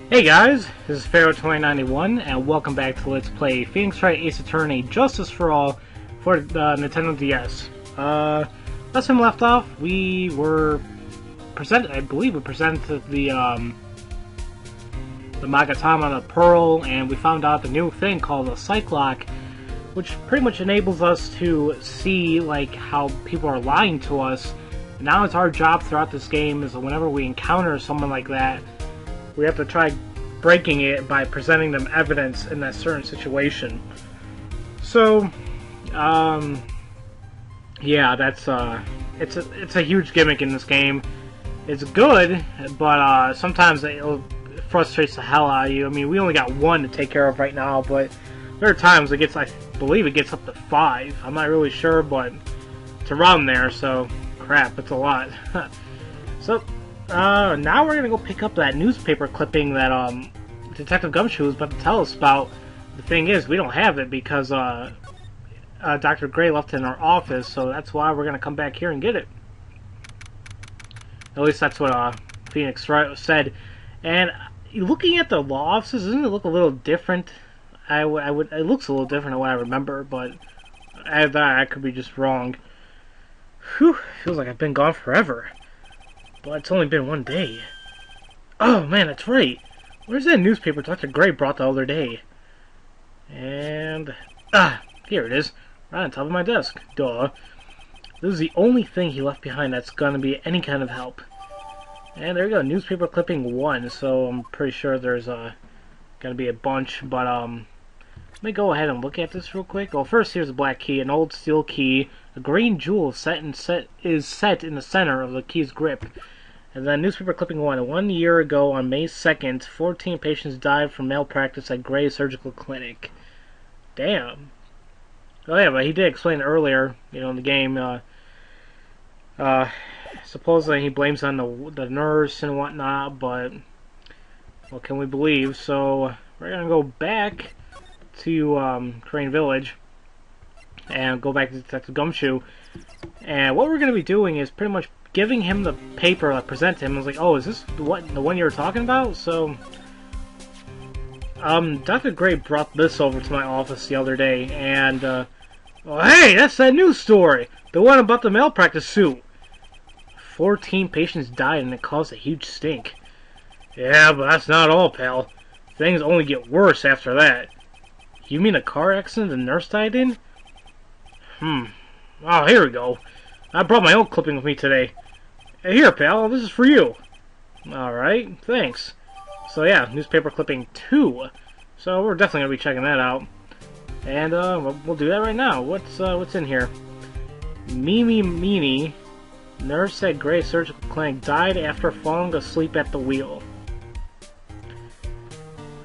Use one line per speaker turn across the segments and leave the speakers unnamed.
Hey guys, this is Pharaoh 2091 and welcome back to Let's Play Phoenix Wright Ace Attorney Justice for All for the Nintendo DS. Last time we left off, we were presented, I believe we presented the Magatama, the Pearl, and we found out the new thing called the Psyche-Lock, which pretty much enables us to see like how people are lying to us. Now it's our job throughout this game is that whenever we encounter someone like that, we have to try breaking it by presenting them evidence in that certain situation. So, yeah, that's it's a huge gimmick in this game. It's good, but sometimes it frustrates the hell out of you. I mean, we only got one to take care of right now, but there are times it gets, I believe it gets up to 5. I'm not really sure, but it's around there. So, crap, it's a lot. So. Now we're gonna go pick up that newspaper clipping that, Detective Gumshoe was about to tell us about. The thing is, we don't have it because, Dr. Gray left it in our office, so that's why we're gonna come back here and get it. At least that's what, Phoenix Wright said. And looking at the law offices, doesn't it look a little different? It looks a little different than what I remember, but I could be just wrong. Whew, feels like I've been gone forever. But it's only been one day. Oh man, that's right. Where's that newspaper Dr. Gray brought the other day? And here it is, right on top of my desk. Duh. This is the only thing he left behind that's gonna be any kind of help. And there we go, newspaper clipping 1. So I'm pretty sure there's gonna be a bunch. But let me go ahead and look at this real quick. Well, first here's a black key, an old steel key. A green jewel is set in the center of the key's grip. And then newspaper clipping 1. 1 year ago, on May 2nd, 14 patients died from malpractice at Gray Surgical Clinic. Damn. Oh yeah, but he did explain earlier, you know, in the game, supposedly he blames on the nurse and whatnot, but what can we believe? So we're gonna go back to Crane Village and go back to Detective Gumshoe. And what we're going to be doing is pretty much giving him the paper that present to him. I was like, oh, is this the one you were talking about? So, Dr. Gray brought this over to my office the other day, and, oh, hey, that's that news story! The one about the malpractice suit! 14 patients died and it caused a huge stink. Yeah, but that's not all, pal. Things only get worse after that. You mean a car accident the nurse died in? Oh, here we go. I brought my own clipping with me today. Hey, here, pal, this is for you. Alright, thanks. So yeah, newspaper clipping 2. So we're definitely going to be checking that out. And we'll do that right now. What's in here? Mimi Meanie, nurse at Gray Surgical Clinic, died after falling asleep at the wheel.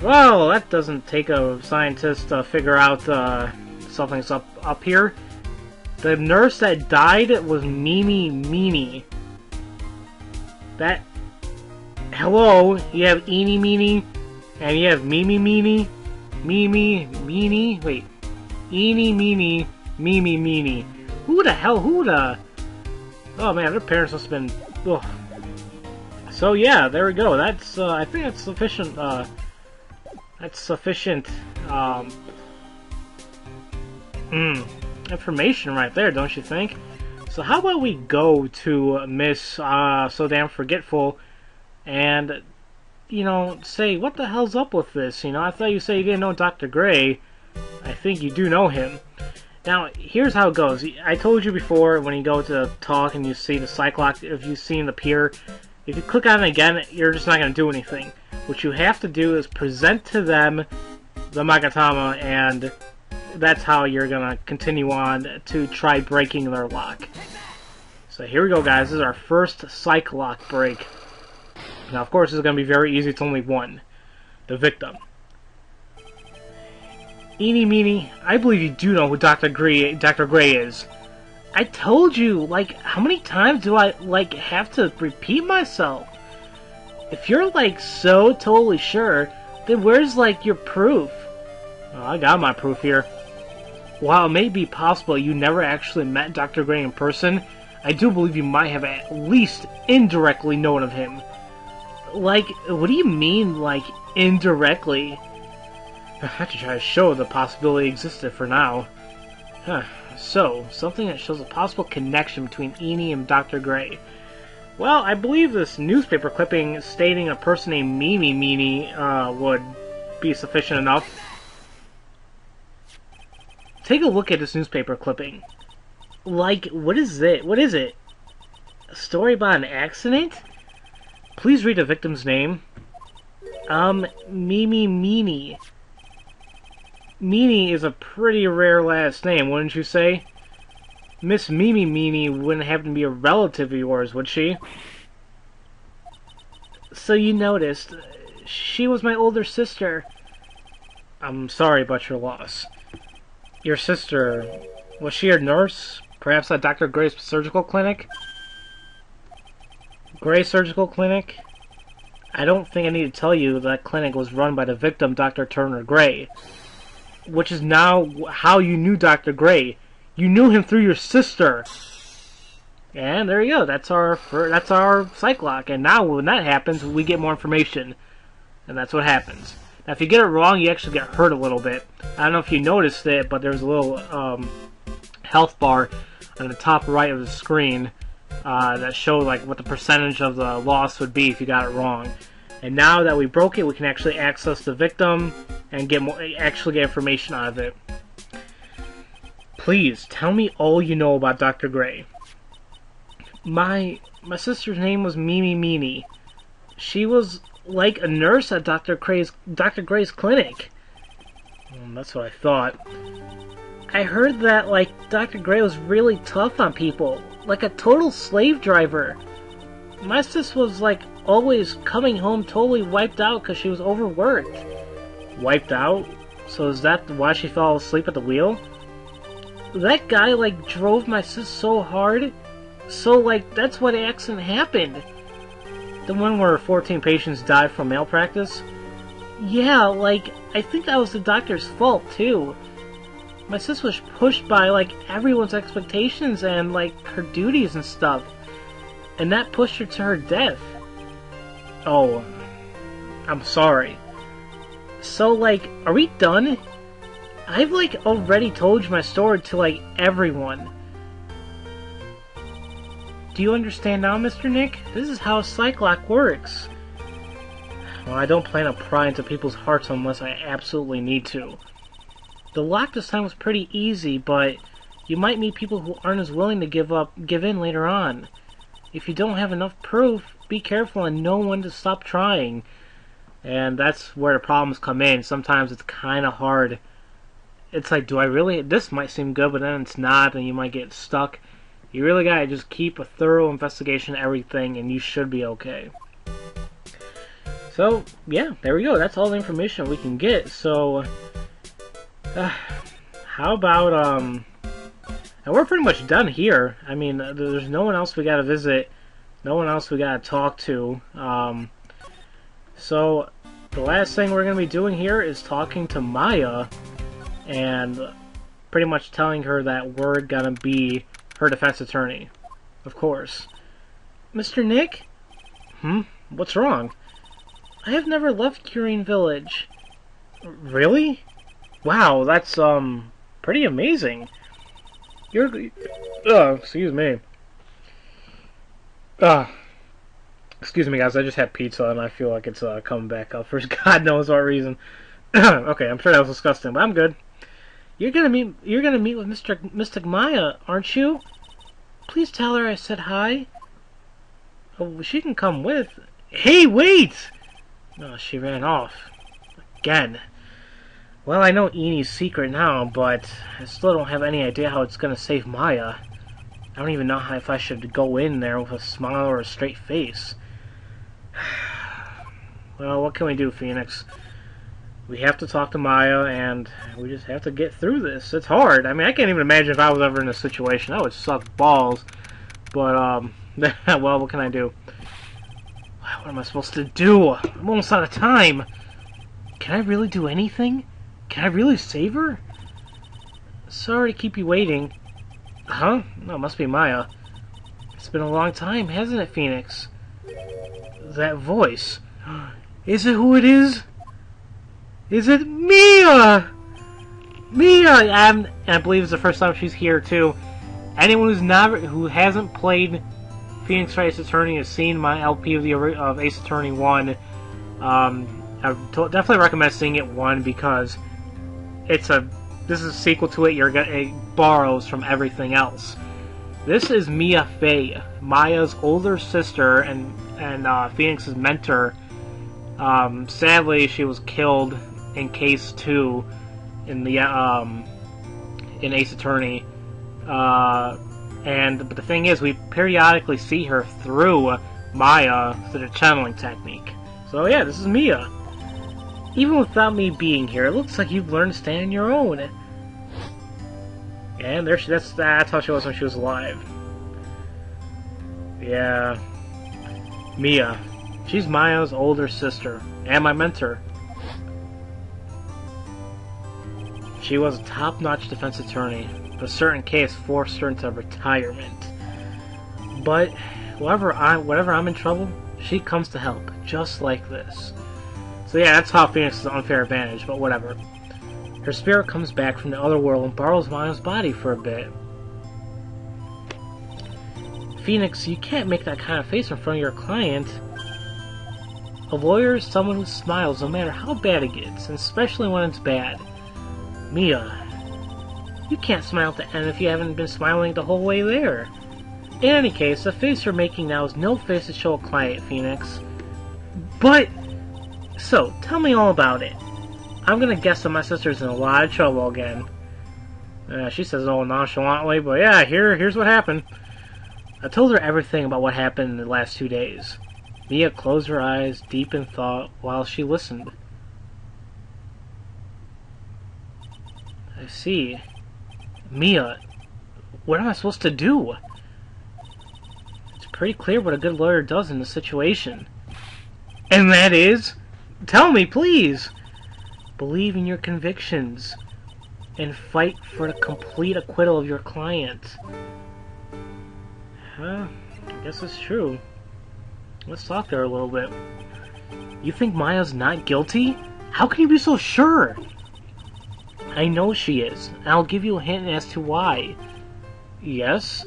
Well, that doesn't take a scientist to figure out something's up here. The nurse that died was Mimi Meanie. That... Hello? You have Eenie Meenie, and you have Mimi Meanie, Mimi Meanie, wait. Eenie Meanie, Mimi Meanie. Who the hell, Oh man, their parents must have been... Ugh. So yeah, there we go. That's, I think that's sufficient, information right there, don't you think? So how about we go to Miss So Damn Forgetful and, you know, say, what the hell's up with this? You know, I thought you said you didn't know Dr. Gray. I think you do know him. Now, here's how it goes. I told you before, when you go to talk and you see the Psyche-Lock, if you see it appear, if you click on it again, you're just not going to do anything. What you have to do is present to them the Magatama, and that's how you're gonna continue on to try breaking their lock. So here we go, guys. This is our first Psyche-Lock break. Now, of course, this is gonna be very easy. It's only one. The victim. Eenie Meenie, I believe you do know who Dr. Gray is. I told you, like, how many times do I, like, have to repeat myself? If you're, like, so totally sure, then where's, like, your proof? Oh, I got my proof here. While it may be possible you never actually met Dr. Gray in person, I do believe you might have at least indirectly known of him. Like, what do you mean, like, indirectly? I have to try to show the possibility existed for now. Huh. So, something that shows a possible connection between Eenie and Dr. Gray. Well, I believe this newspaper clipping stating a person named Meenie would be sufficient enough. Take a look at this newspaper clipping. Like, what is it? What is it? A story about an accident? Please read the victim's name. Meenie. Meenie is a pretty rare last name, wouldn't you say? Miss Meenie wouldn't happen to be a relative of yours, would she? So you noticed. She was my older sister. I'm sorry about your loss. Your sister, was she a nurse? Perhaps at Dr. Gray's surgical clinic? Gray Surgical Clinic? I don't think I need to tell you that clinic was run by the victim, Dr. Turner Gray. Which is now how you knew Dr. Gray. You knew him through your sister. And there you go. That's our Psyche-Lock. And now when that happens, we get more information. And that's what happens. Now if you get it wrong, you actually get hurt a little bit. I don't know if you noticed it, but there's a little health bar on the top right of the screen that showed like what the percentage of the loss would be if you got it wrong. And now that we broke it, we can actually access the victim and actually get information out of it. Please, tell me all you know about Dr. Gray. My sister's name was Meenie. She was like a nurse at Dr. Gray's clinic. That's what I thought. I heard that, like, Dr. Gray was really tough on people. Like a total slave driver. My sis was, like, always coming home totally wiped out because she was overworked. Wiped out? So is that why she fell asleep at the wheel? That guy, like, drove my sis so hard. So, like, that's why the accident happened. The one where 14 patients died from malpractice? Yeah, like, I think that was the doctor's fault, too. My sis was pushed by, like, everyone's expectations and, like, her duties and stuff. And that pushed her to her death. Oh, I'm sorry. So, like, are we done? I've, like, already told you my story to, like, everyone. Do you understand now, Mr. Nick? This is how Psyche-Lock works. Well, I don't plan to pry into people's hearts unless I absolutely need to. The lock this time was pretty easy, but you might meet people who aren't as willing to give in later on. If you don't have enough proof, be careful and know when to stop trying. And that's where the problems come in. Sometimes it's kind of hard. It's like, do I really? This might seem good, but then it's not, and you might get stuck. You really gotta just keep a thorough investigation of everything, and you should be okay. So, yeah, there we go. That's all the information we can get. So, how about, and we're pretty much done here. I mean, there's no one else we gotta visit. No one else we gotta talk to. So, the last thing we're gonna be doing here is talking to Maya, and pretty much telling her that we're gonna be her defense attorney. Of course. Mr. Nick? What's wrong? I have never left Curine Village. Really? Wow, that's, pretty amazing. Excuse me. Excuse me, guys, I just had pizza and I feel like it's, coming back up for God knows what reason. Okay, I'm sure that was disgusting, but I'm good. You're gonna meet with Mystic Maya, aren't you? Please tell her I said hi. Oh, she can come with. Hey, wait! Oh, she ran off. Again. Well, I know Eenie's secret now, but I still don't have any idea how it's gonna save Maya. I don't even know if I should go in there with a smile or a straight face. Well, what can we do, Phoenix? We have to talk to Maya, and we just have to get through this. It's hard. I mean, I can't even imagine if I was ever in this situation. That would suck balls. But, well, what can I do? What am I supposed to do? I'm almost out of time. Can I really do anything? Can I really save her? Sorry to keep you waiting. Huh? No, it must be Maya. It's been a long time, hasn't it, Phoenix? That voice. Is it who it is? Is it Mia? Mia! And I believe it's the first time she's here too. Anyone who hasn't played Phoenix Wright Ace Attorney has seen my LP of Ace Attorney 1. I definitely recommend seeing it 1 because this is a sequel to it. It borrows from everything else. This is Mia Fey, Maya's older sister and Phoenix's mentor. Sadly, she was killed in Case 2 in Ace Attorney. But the thing is, we periodically see her through Maya through the channeling technique. So yeah, this is Mia. Even without me being here, it looks like you've learned to stand on your own. And that's how she was when she was alive. Yeah. Mia. She's Maya's older sister. And my mentor. She was a top-notch defense attorney. But a certain case forced her into retirement. But whenever I'm in trouble, she comes to help. Just like this. So yeah, that's how Phoenix is an unfair advantage, but whatever. Her spirit comes back from the other world and borrows Maya's body for a bit. Phoenix, you can't make that kind of face in front of your client. A lawyer is someone who smiles no matter how bad it gets, and especially when it's bad. Mia, you can't smile at the end if you haven't been smiling the whole way there. In any case, the face you're making now is no face to show a client, Phoenix. But... So, tell me all about it. I'm gonna guess that my sister's in a lot of trouble again. She says it all nonchalantly, but yeah, here's what happened. I told her everything about what happened in the last 2 days. Mia closed her eyes, deep in thought, while she listened. I see. Mia, what am I supposed to do? It's pretty clear what a good lawyer does in this situation. And that is... Tell me, please! Believe in your convictions and fight for the complete acquittal of your client. I guess it's true. Let's talk to her a little bit. You think Maya's not guilty? How can you be so sure? I know she is, and I'll give you a hint as to why. Yes?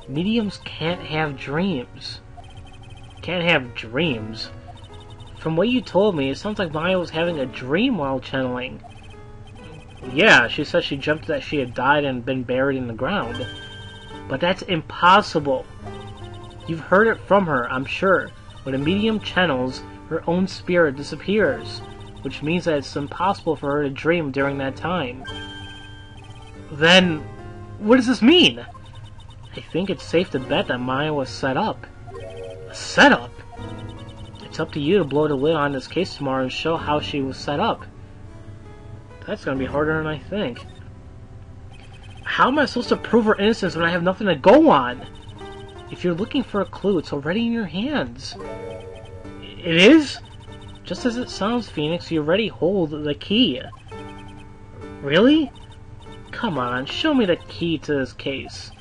Mediums can't have dreams. Can't have dreams? From what you told me, it sounds like Maya was having a dream while channeling. Yeah, she said she dreamt that she had died and been buried in the ground. But that's impossible. You've heard it from her, I'm sure. When a medium channels, her own spirit disappears, which means that it's impossible for her to dream during that time. Then, what does this mean? I think it's safe to bet that Maya was set up. A setup? It's up to you to blow the lid on this case tomorrow and show how she was set up. That's gonna be harder than I think. How am I supposed to prove her innocence when I have nothing to go on? If you're looking for a clue, it's already in your hands. It is? Just as it sounds, Phoenix, you already hold the key. Really? Come on, show me the key to this case.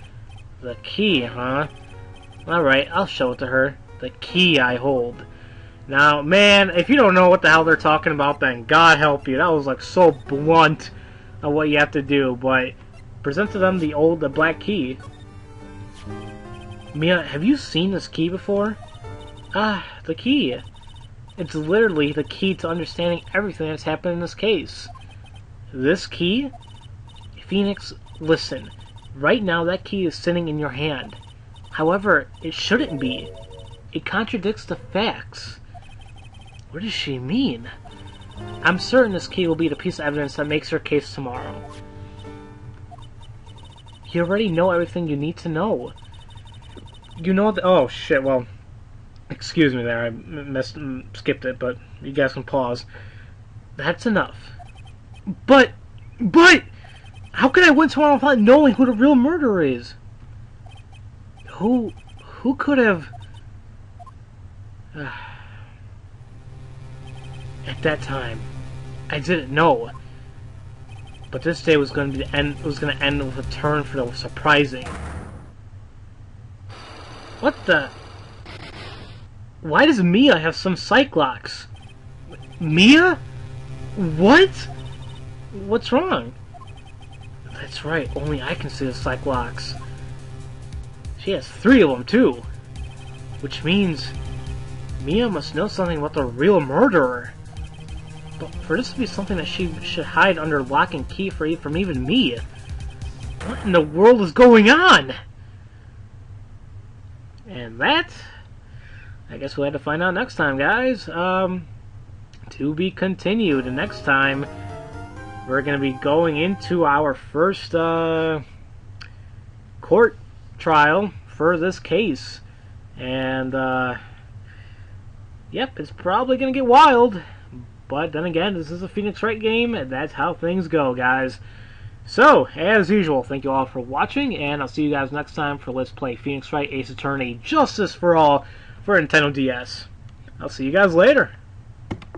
The key, huh? Alright, I'll show it to her. The key I hold. Now, man, if you don't know what the hell they're talking about, then God help you. That was like so blunt of what you have to do, but present to them the black key. Mia, have you seen this key before? Ah, the key. It's literally the key to understanding everything that's happened in this case. This key? Phoenix, listen. Right now, that key is sitting in your hand. However, it shouldn't be. It contradicts the facts. What does she mean? I'm certain this key will be the piece of evidence that makes her case tomorrow. You already know everything you need to know. You know that... Oh, shit, well... Excuse me there, I skipped it, but you guys can pause. That's enough. But... How can I win tomorrow without knowing who the real murderer is? Who could have... At that time, I didn't know. But this day was going to be the end. It was going to end with a turn for the surprising. What the? Why does Mia have some Psyche-Locks? Mia? What? What's wrong? That's right, only I can see the Psyche-Locks. She has 3 of them, too. Which means Mia must know something about the real murderer. But for this to be something that she should hide under lock and key from even me, what in the world is going on? And that, I guess we'll have to find out next time, guys. To be continued. And next time, we're going to be going into our first court trial for this case. And, yep, it's probably going to get wild. But then again, this is a Phoenix Wright game, and that's how things go, guys. So, as usual, thank you all for watching, and I'll see you guys next time for Let's Play Phoenix Wright Ace Attorney Justice for All for Nintendo DS. I'll see you guys later.